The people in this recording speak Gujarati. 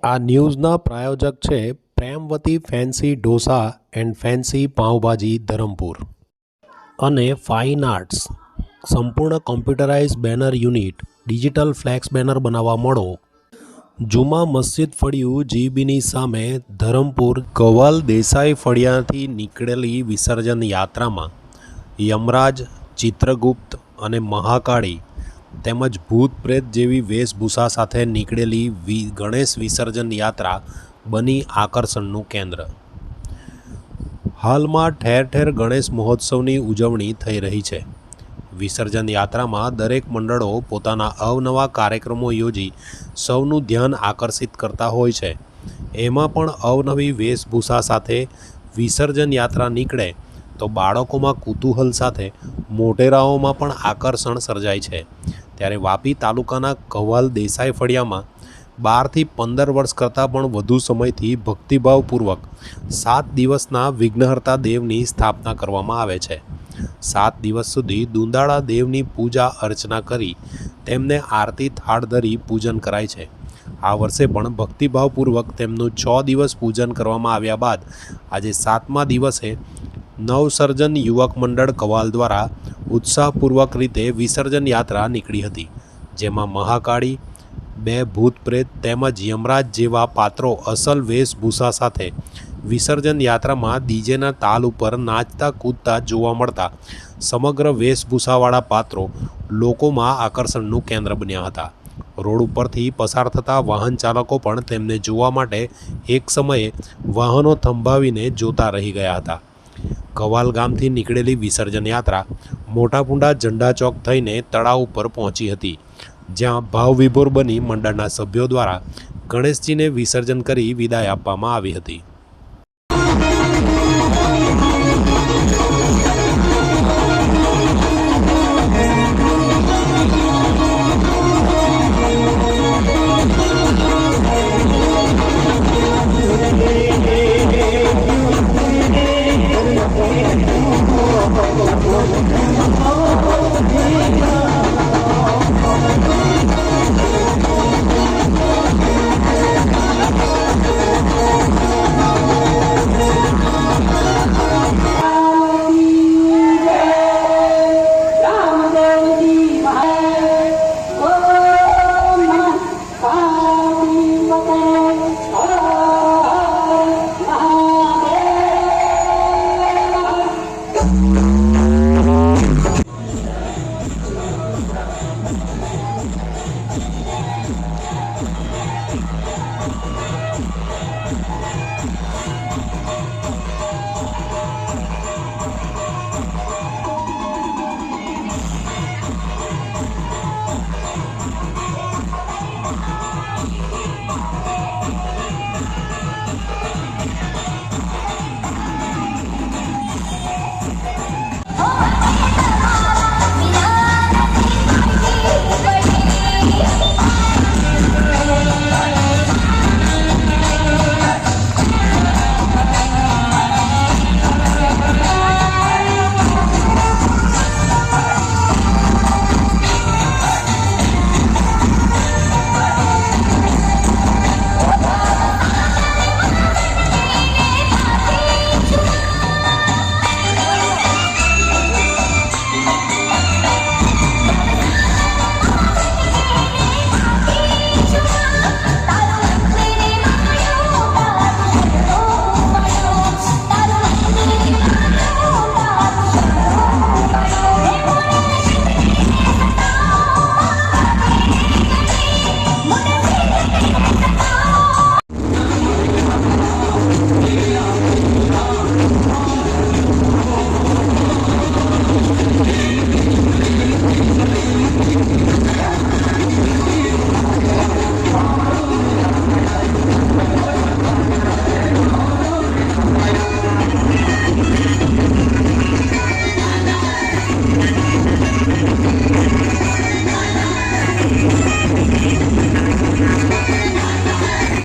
આ ન્યૂઝના પ્રાયોજક છે Premvati fancy dosa and fancy pav bhaji Dharampur અને ફાઇન આર્ટ્સ સંપૂર્ણ computerise banner unit digital flex banner બનાવવા મળો જુમા મસ્જિદ ફળિયું જીબીની સામે ધરમપુર ગવાલ દેસાઈ ફળિયાથી નીકળેલી વિસર્જન યાત્રામાં યમરાજ ચિત્રગુપ્ત અને મહાકાળી તેમજ ભૂત પ્રેત જેવી વેશભૂષા સાથે નીકળેલી ગણેશ વિસર્જન યાત્રા બની આકર્ષણનું કેન્દ્ર। હાલમાં ઠેર ઠેર ગણેશ મહોત્સવની ઉજવણી થઈ રહી છે। વિસર્જન યાત્રામાં દરેક મંડળો પોતાના અવનવા કાર્યક્રમો યોજી સૌનું ધ્યાન આકર્ષિત કરતા હોય છે। એમાં પણ અવનવી વેશભૂષા સાથે વિસર્જન યાત્રા નીકળે તો બાળકોમાં કુતૂહલ સાથે મોટેરાઓમાં પણ આકર્ષણ સર્જાય છે। ત્યારે વાપી તાલુકાના ગવાલ દેસાઈ ફળિયામાં 12 થી 15 વર્ષ કરતાં પણ વધુ સમયથી ભક્તિભાવપૂર્વક 7 દિવસના વિઘ્નહર્તા દેવની સ્થાપના કરવામાં આવે છે। 7 દિવસ સુધી દુંદાળા દેવની પૂજા અર્ચના કરી તેમને આરતી થાળ ધરી પૂજન કરાય છે। આ વર્ષે પણ ભક્તિભાવપૂર્વક તેમનું 6 દિવસ પૂજન કરવામાં આવ્યા બાદ આજે 7મા દિવસે નવસર્જન યુવક મંડળ ગવાલ દ્વારા ઉત્સાહપૂર્વક રીતે વિસર્જન યાત્રા નીકળી હતી, જેમાં મહાકાળી, 2 ભૂત પ્રેત તેમજ યમરાજ જેવા પાત્રો અસલ વેશભૂષા સાથે વિસર્જન યાત્રામાં ડીજેના તાલ ઉપર નાચતા કૂદતા જોવા મળતા સમગ્ર વેશભૂષાવાળા પાત્રો લોકોમાં આકર્ષણનું કેન્દ્ર બન્યા હતા। રોડ ઉપરથી પસાર થતા વાહન ચાલકો પણ તેમને જોવા માટે એક સમયે વાહનો થંભાવીને જોતા રહી ગયા હતા। ગવાલ ગામથી નીકળેલી વિસર્જન યાત્રા મોટાપુંડા ઝંડા ચોક થઈને તળાવ ઉપર પહોંચી હતી, જ્યાં ભાવવિભોર બની મંડળના સભ્યો દ્વારા ગણેશજીને વિસર્જન કરી વિદાય આપવામાં આવી હતી।